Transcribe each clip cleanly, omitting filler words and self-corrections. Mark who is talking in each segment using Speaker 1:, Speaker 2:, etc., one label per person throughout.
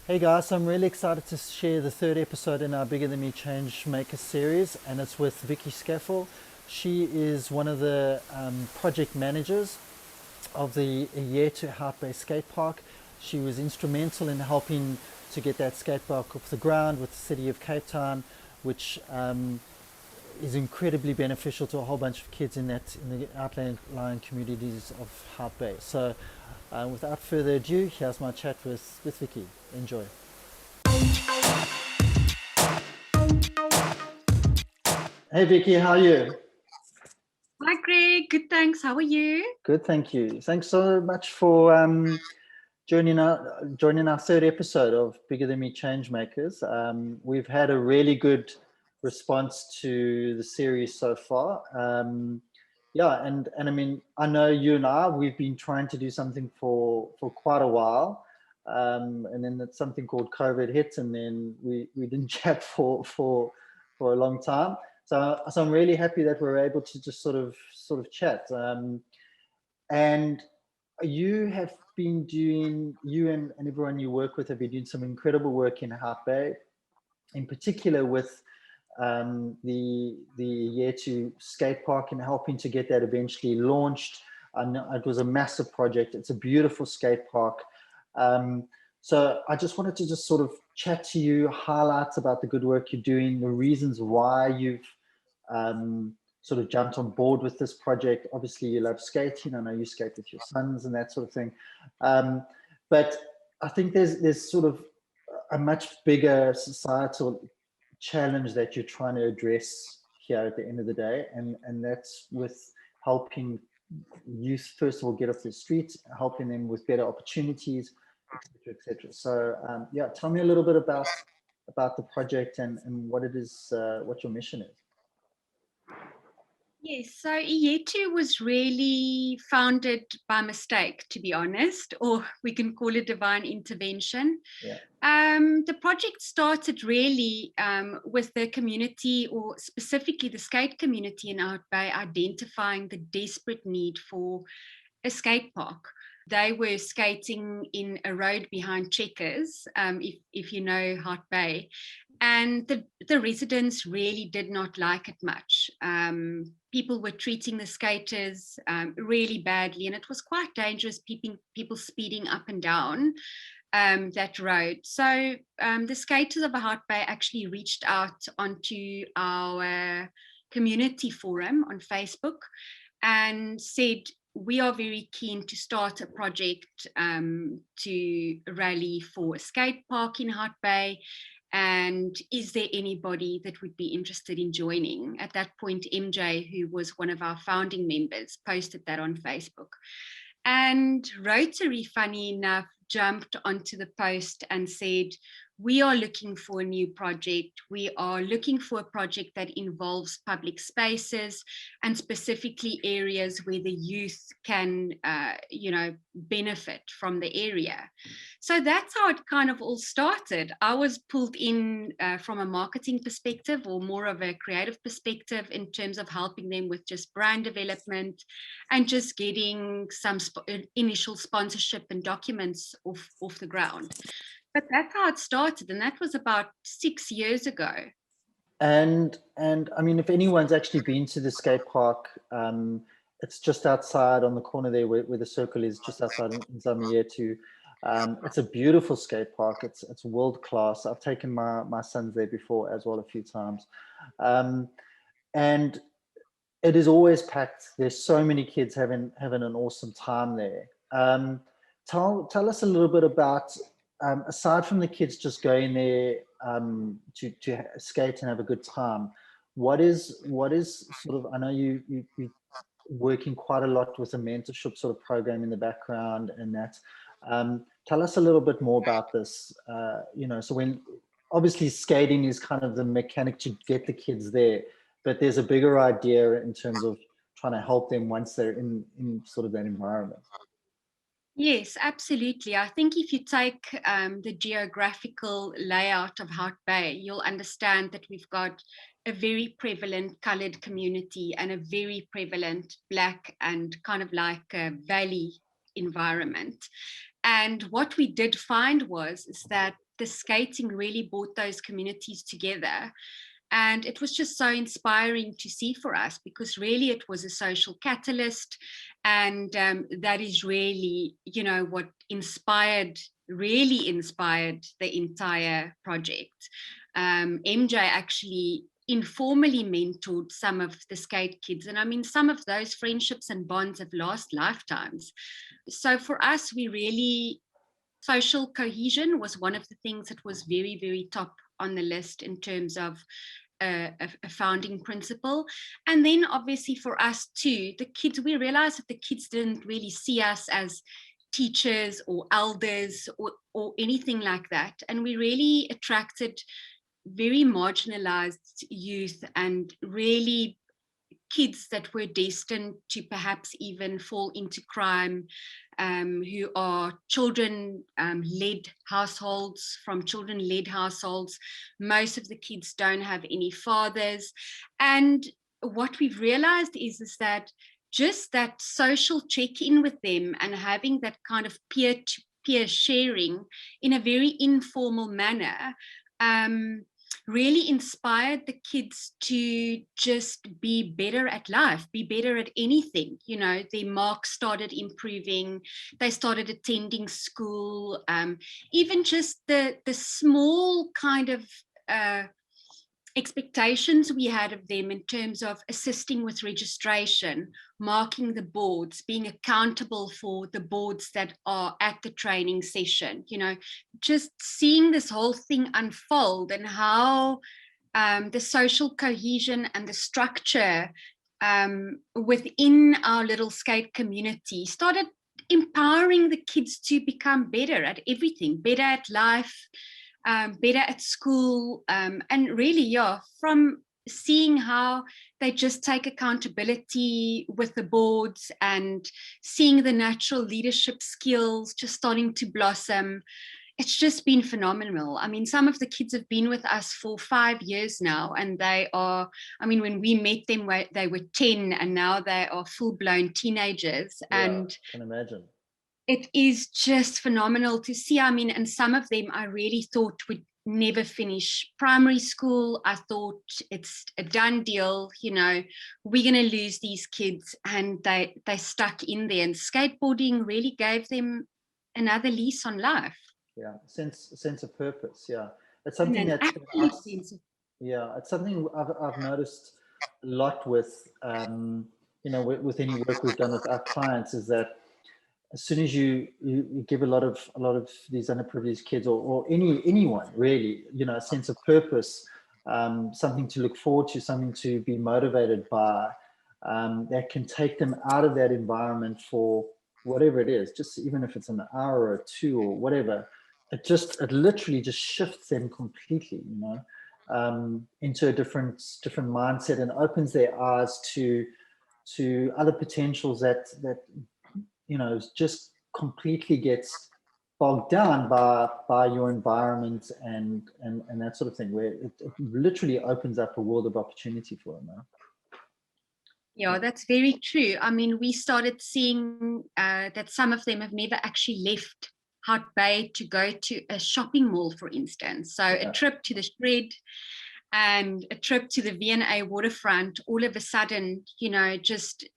Speaker 1: Hey guys, I'm really excited to share the third episode in our Bigger Than Me Change Maker series, and it's with Vicki Scheffel. She is one of the project managers of the Eyethu Hout Bay skate park. She was instrumental in helping to get that skate park off the ground with the city of Cape Town, which is incredibly beneficial to a whole bunch of kids in the outlying communities of Hout Bay. So, without further ado, here's my chat with Vicky. Enjoy. Hey Vicky, how are you?
Speaker 2: Hi Greg, good thanks. How are you?
Speaker 1: Good, thank you. Thanks so much for joining our third episode of Bigger Than Me Change Makers. We've had a really good response to the series so far. Yeah, and I mean, I know you and I, we've been trying to do something for quite a while. And then that something called COVID hit, and then we didn't chat for a long time. So I'm really happy that we're able to just sort of chat. And you have been doing, you and everyone you work with have been doing some incredible work in Hout Bay, in particular with the year to skate park and helping to get that eventually launched. I know it was a massive project. It's a beautiful skate park. Um, so I just wanted to just sort of chat to you, highlights about the good work you're doing, the reasons why you've sort of jumped on board with this project. Obviously, you love skating. I know you skate with your sons and that sort of thing. But I think there's sort of a much bigger societal challenge that you're trying to address here at the end of the day, and that's with helping youth first of all get off the streets, helping them with better opportunities, etc., etc. So yeah, tell me a little bit about the project and what it is, what your mission is.
Speaker 2: Yes, so Eyethu was really founded by mistake, to be honest, or we can call it divine intervention.
Speaker 1: Yeah.
Speaker 2: The project started really with the community, or specifically the skate community in Hout Bay, identifying the desperate need for a skate park. They were skating in a road behind Checkers, if you know Hout Bay, and the residents really did not like it much. People were treating the skaters really badly, and it was quite dangerous. People speeding up and down that road. So the skaters of Hout Bay actually reached out onto our community forum on Facebook and said, we are very keen to start a project to rally for a skate park in Hout Bay. And is there anybody that would be interested in joining? At that point, MJ, who was one of our founding members, posted that on Facebook. And Rotary, funny enough, jumped onto the post and said, we are looking for a new project. We are looking for a project that involves public spaces and specifically areas where the youth can, benefit from the area. So that's how it kind of all started. I was pulled in from a marketing perspective, or more of a creative perspective, in terms of helping them with just brand development and just getting some initial sponsorship and documents off the ground. But that's how it started, and that was about 6 years ago.
Speaker 1: And I mean, if anyone's actually been to the skate park, it's just outside on the corner there where the circle is, just outside in Zambia. It's a beautiful skate park. It's world class. I've taken my sons there before as well a few times, and it is always packed. There's so many kids having an awesome time there. Tell us a little bit about, aside from the kids just going there to skate and have a good time, what is sort of, I know you working quite a lot with a mentorship sort of program in the background and that. Tell us a little bit more about this. So when obviously skating is kind of the mechanic to get the kids there, but there's a bigger idea in terms of trying to help them once they're in sort of that environment.
Speaker 2: Yes, absolutely. I think if you take the geographical layout of Hout Bay, you'll understand that we've got a very prevalent colored community and a very prevalent black and kind of like a valley environment. And what we did find was is that the skating really brought those communities together. And it was just so inspiring to see for us, because really it was a social catalyst. And that is really, you know, what really inspired the entire project. MJ actually informally mentored some of the skate kids. And I mean, some of those friendships and bonds have last lifetimes. So for us, social cohesion was one of the things that was very, very top on the list in terms of a founding principle. And then obviously for us too, the kids, we realized that the kids didn't really see us as teachers or elders or anything like that. And we really attracted very marginalized youth, and really kids that were destined to perhaps even fall into crime, who are children-led households, from children-led households. Most of the kids don't have any fathers. And what we've realized is that just that social check-in with them and having that kind of peer-to-peer sharing in a very informal manner, really inspired the kids to just be better at life, be better at anything. You know, their marks started improving, they started attending school, even just the small kind of expectations we had of them in terms of assisting with registration, marking the boards, being accountable for the boards that are at the training session, you know, just seeing this whole thing unfold, and how the social cohesion and the structure within our little skate community started empowering the kids to become better at everything, better at life, better at school, and really, yeah, from seeing how they just take accountability with the boards and seeing the natural leadership skills just starting to blossom. It's just been phenomenal. I mean, some of the kids have been with us for 5 years now, and they are, I mean, when we met them, they were 10, and now they are full-blown teenagers.
Speaker 1: Yeah,
Speaker 2: and
Speaker 1: I can imagine.
Speaker 2: It is just phenomenal to see. I mean, and some of them I really thought would never finish primary school. I thought it's a done deal, you know, we're going to lose these kids, and they stuck in there, and skateboarding really gave them another lease on life.
Speaker 1: Yeah, sense of purpose. Yeah, it's
Speaker 2: And
Speaker 1: something
Speaker 2: an
Speaker 1: that
Speaker 2: absolute sense of,
Speaker 1: yeah, it's something I've noticed a lot with you know, with any work we've done with our clients, is that as soon as you give a lot of these underprivileged kids, or anyone really, you know, a sense of purpose, something to look forward to, something to be motivated by, that can take them out of that environment for whatever it is, just even if it's an hour or two or whatever. It literally just shifts them completely, you know, into a different mindset, and opens their eyes to other potentials that you know, just completely gets bogged down by your environment and that sort of thing, where it literally opens up a world of opportunity for them.
Speaker 2: yeah, that's very true. I mean, we started seeing that some of them have never actually left Hout Bay to go to a shopping mall, for instance. So
Speaker 1: Yeah.
Speaker 2: a trip to the Shred and a trip to the V&A waterfront, all of a sudden, you know, just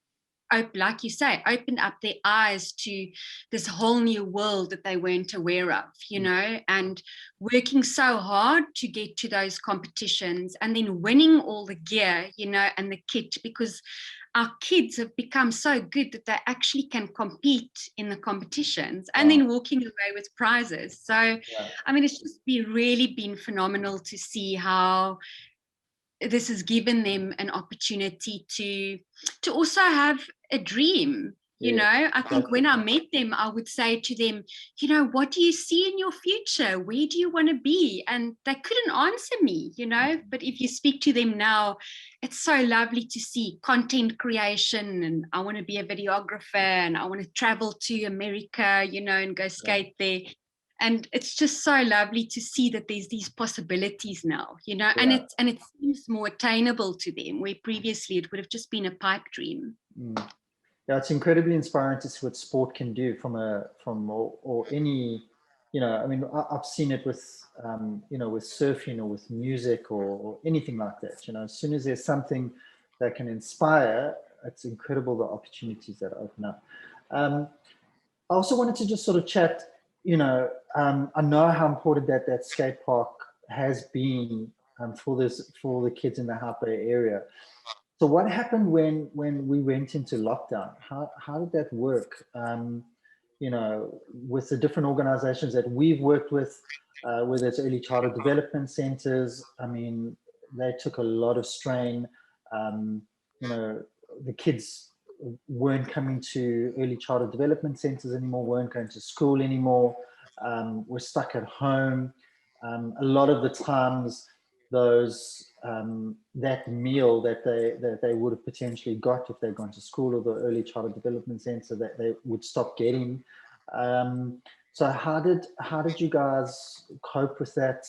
Speaker 2: like you say, opened up their eyes to this whole new world that they weren't aware of, you know, and working so hard to get to those competitions, and then winning all the gear, you know, and the kit, because our kids have become so good that they actually can compete in the competitions, and then walking away with prizes. So,
Speaker 1: Yeah.
Speaker 2: I mean, it's just really been phenomenal to see how this has given them an opportunity to also have a dream. You know, I think when I met them, I would say to them, you know, what do you see in your future? Where do you want to be? And they couldn't answer me, you know, but if you speak to them now, it's so lovely to see content creation, and I want to be a videographer, and I want to travel to America, you know, and go skate there. And it's just so lovely to see that there's these possibilities now, you know, and it seems more attainable to them, where previously it would have just been a pipe dream.
Speaker 1: Yeah, it's incredibly inspiring to see what sport can do from or any, you know, I mean, I've seen it with, you know, with surfing or with music or anything like that. You know, as soon as there's something that can inspire, it's incredible the opportunities that open up. I also wanted to just sort of chat, you know, I know how important that skate park has been for the kids in the Hout Bay area. So what happened when we went into lockdown? How did that work? You know, with the different organizations that we've worked with, whether it's early childhood development centers, I mean, they took a lot of strain. You know, the kids weren't coming to early childhood development centers anymore, weren't going to school anymore, were stuck at home. A lot of the times, those that meal that they would have potentially got if they'd gone to school or the early childhood development center, that they would stop getting. So how did you guys cope with that?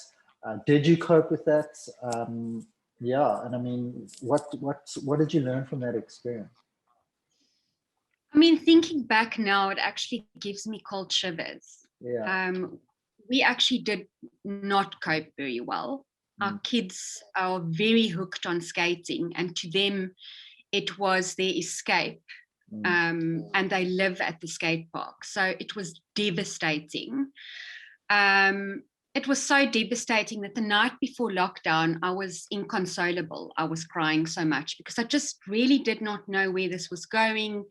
Speaker 1: Did you cope with that? Yeah, and I mean, what did you learn from that experience?
Speaker 2: I mean, thinking back now, it actually gives me cold shivers.
Speaker 1: Yeah.
Speaker 2: We actually did not cope very well. Our kids are very hooked on skating, and to them, it was their escape. And they live at the skate park. So it was devastating. It was so devastating that the night before lockdown, I was inconsolable. I was crying so much because I just really did not know where this was going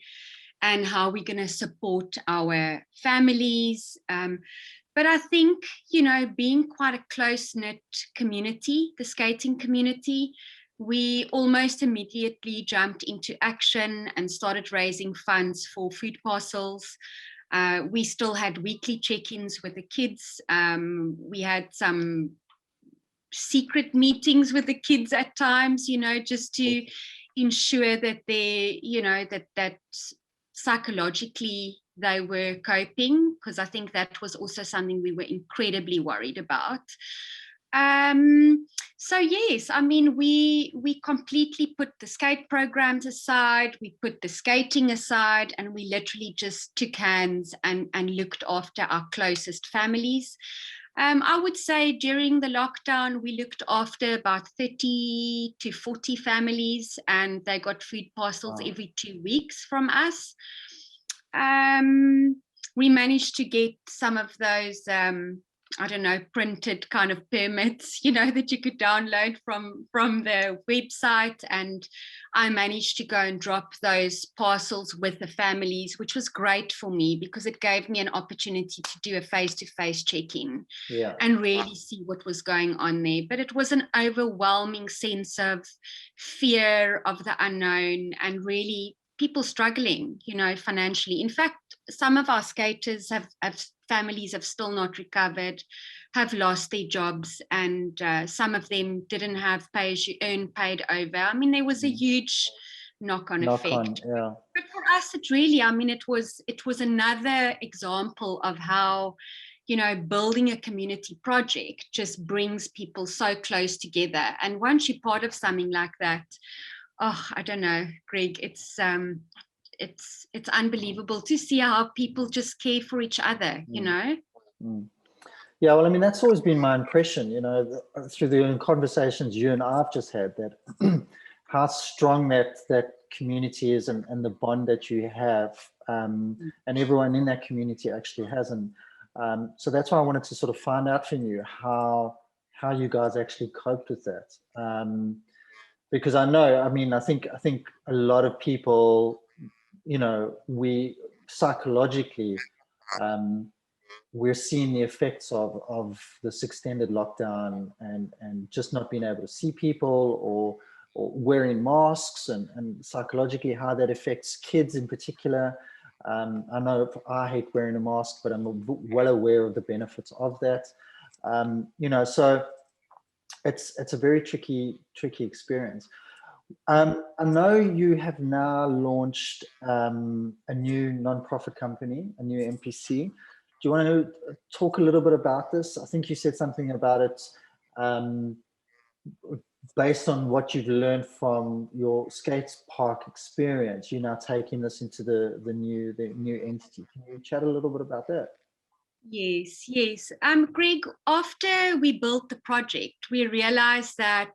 Speaker 2: and how we're going to support our families. But I think, you know, being quite a close-knit community, the skating community, we almost immediately jumped into action and started raising funds for food parcels. We still had weekly check-ins with the kids. We had some secret meetings with the kids at times, you know, just to ensure that they, you know, that psychologically they were coping, because I think that was also something we were incredibly worried about. So yes, I mean, we completely put the skate programs aside, we put the skating aside, and we literally just took hands and looked after our closest families. I would say during the lockdown, we looked after about 30 to 40 families, and they got food parcels every 2 weeks from us. We managed to get some of those, I don't know, printed kind of permits, you know, that you could download from the website. And I managed to go and drop those parcels with the families, which was great for me because it gave me an opportunity to do a face-to-face check-in and really see what was going on there. But it was an overwhelming sense of fear of the unknown and really people struggling, you know, financially. In fact, some of our skaters have families have still not recovered, have lost their jobs, and some of them didn't have pay as you earn paid over. I mean, there was a huge knock-on effect. But for us, it really, I mean, it was another example of how, you know, building a community project just brings people so close together. And once you're part of something like that, oh, I don't know, Greg, it's unbelievable to see how people just care for each other, you know?
Speaker 1: Yeah, well, I mean, that's always been my impression, you know, through the conversations you and I've just had, that how strong that community is and the bond that you have, and everyone in that community actually has. And so that's why I wanted to sort of find out from you how you guys actually coped with that. Because I know, I mean, I think a lot of people, you know, we psychologically, we're seeing the effects of this extended lockdown and just not being able to see people or wearing masks and psychologically how that affects kids in particular. I know I hate wearing a mask, but I'm well aware of the benefits of that. You know, so it's a very tricky experience. I know you have now launched a new nonprofit company, a new MPC. Do you want to talk a little bit about this? I think you said something about it based on what you've learned from your skate park experience. You're now taking this into the new entity. Can you chat a little bit about that?
Speaker 2: Yes, yes. Greg, after we built the project, we realized that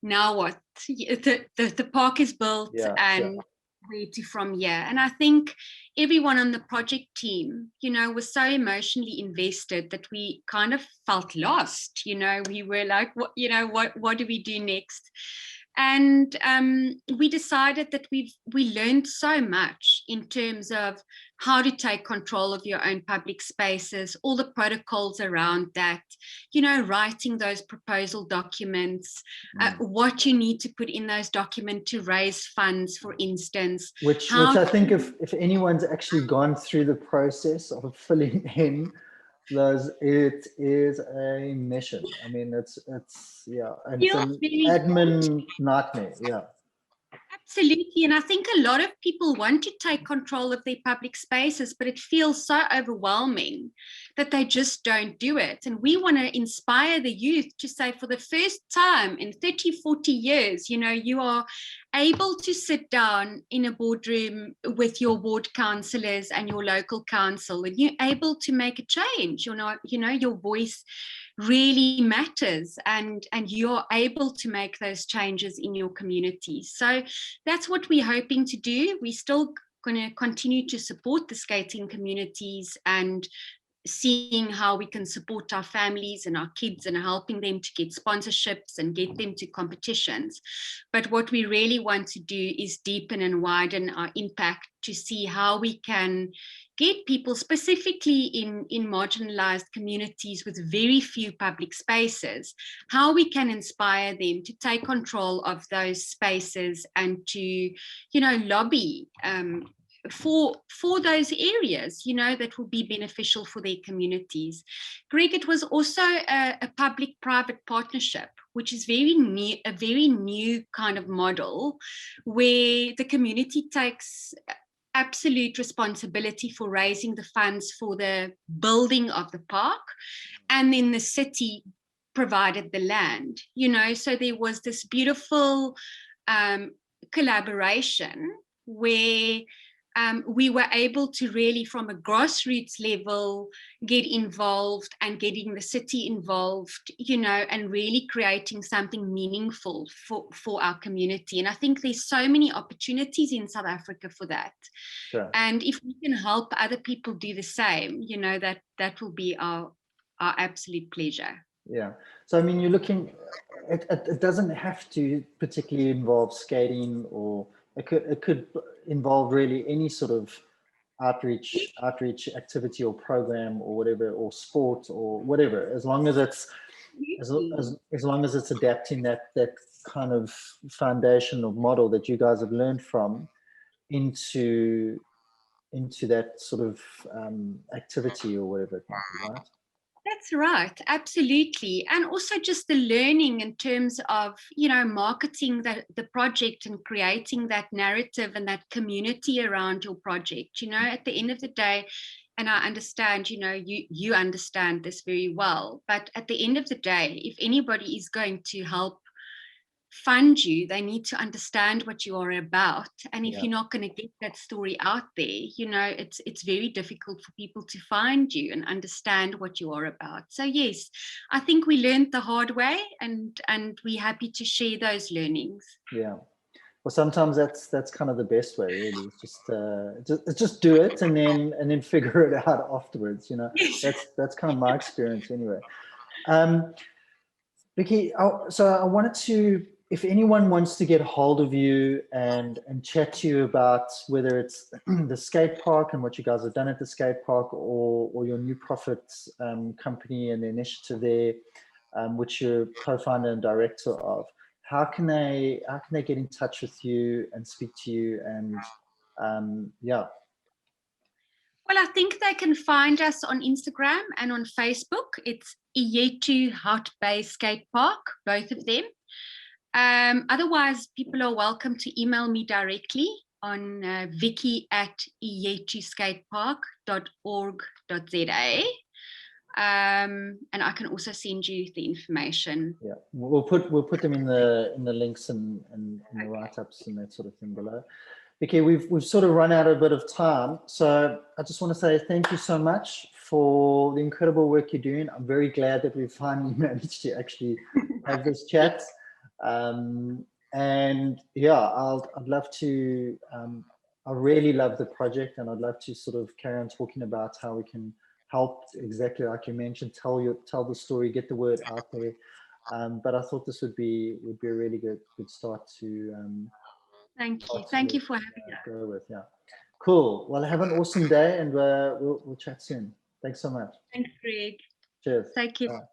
Speaker 2: now what? The park is built
Speaker 1: Yeah,
Speaker 2: and where to from here. And I think everyone on the project team, was so emotionally invested that we kind of felt lost. We were like, what do we do next? And we decided that we learned so much in terms of how to take control of your own public spaces, all the protocols around that, writing those proposal documents, what you need to put in those documents to raise funds, for instance.
Speaker 1: which I think if anyone's actually gone through the process of filling in those, it is a mission. I mean, it's yeah, and it's an admin nightmare. Yeah.
Speaker 2: Absolutely. And I think a lot of people want to take control of their public spaces, but it feels so overwhelming that they just don't do it. And we want to inspire the youth to say, for the first time in 30, 40 years, you are able to sit down in a boardroom with your ward councillors and your local council, and you're able to make a change. Your voice really matters, and you're able to make those changes in your community. So that's what we're hoping to do. We're still going to continue to support the skating communities and seeing how we can support our families and our kids and helping them to get sponsorships and get them to competitions. But what we really want to do is deepen and widen our impact to see how we can get people, specifically in marginalized communities with very few public spaces, how we can inspire them to take control of those spaces and to, lobby for those areas, that will be beneficial for their communities. Greg, it was also a public-private partnership, which is a very new kind of model where the community takes absolute responsibility for raising the funds for the building of the park, and then the city provided the land, so there was this beautiful collaboration where we were able to really, from a grassroots level, get involved and getting the city involved, and really creating something meaningful for our community. And I think there's so many opportunities in South Africa for that.
Speaker 1: Sure.
Speaker 2: And if we can help other people do the same, that will be our absolute pleasure.
Speaker 1: Yeah. So, I mean, you're looking, it doesn't have to particularly involve skating, or it could involve really any sort of outreach activity or program or whatever, or sport or whatever, as long as it's as long as it's adapting that kind of foundation or model that you guys have learned from into that sort of activity or whatever it might be, right?
Speaker 2: That's right, absolutely. And also just the learning in terms of, marketing the project and creating that narrative and that community around your project. At the end of the day, and I understand, you understand this very well, but at the end of the day, if anybody is going to help fund you, they need to understand what you are about. And if you're not going to get that story out there, it's very difficult for people to find you and understand what you are about. So yes, I think we learned the hard way, and we're happy to share those learnings.
Speaker 1: Yeah. Well, sometimes that's kind of the best way, really. Just do it and then figure it out afterwards. That's kind of my experience anyway. Vicki, so I wanted to, if anyone wants to get hold of you and chat to you about whether it's the skate park and what you guys have done at the skate park, or your new profits company and the initiative there, which you're co-founder and director of, how can they get in touch with you and speak to you? And yeah.
Speaker 2: Well, I think they can find us on Instagram and on Facebook. It's Eyethu Hout Bay Skate Park, both of them. Otherwise, people are welcome to email me directly on vicky@eyethuskatepark.org.za. And I can also send you the information.
Speaker 1: Yeah, we'll put them in the links and the write-ups and that sort of thing below. Vicki, we've sort of run out a bit of time, so I just want to say thank you so much for the incredible work you're doing. I'm very glad that we finally managed to actually have this chat. And yeah, I'd love to, I really love the project, and I'd love to sort of carry on talking about how we can help, exactly like you mentioned, tell the story, get the word out there. But I thought this would be a really good start to
Speaker 2: Thank you for having us.
Speaker 1: go with. Yeah, cool. Well, have an awesome day, and we'll chat soon. Thanks so much.
Speaker 2: Thanks, Greg.
Speaker 1: Cheers.
Speaker 2: Take care.
Speaker 1: Bye.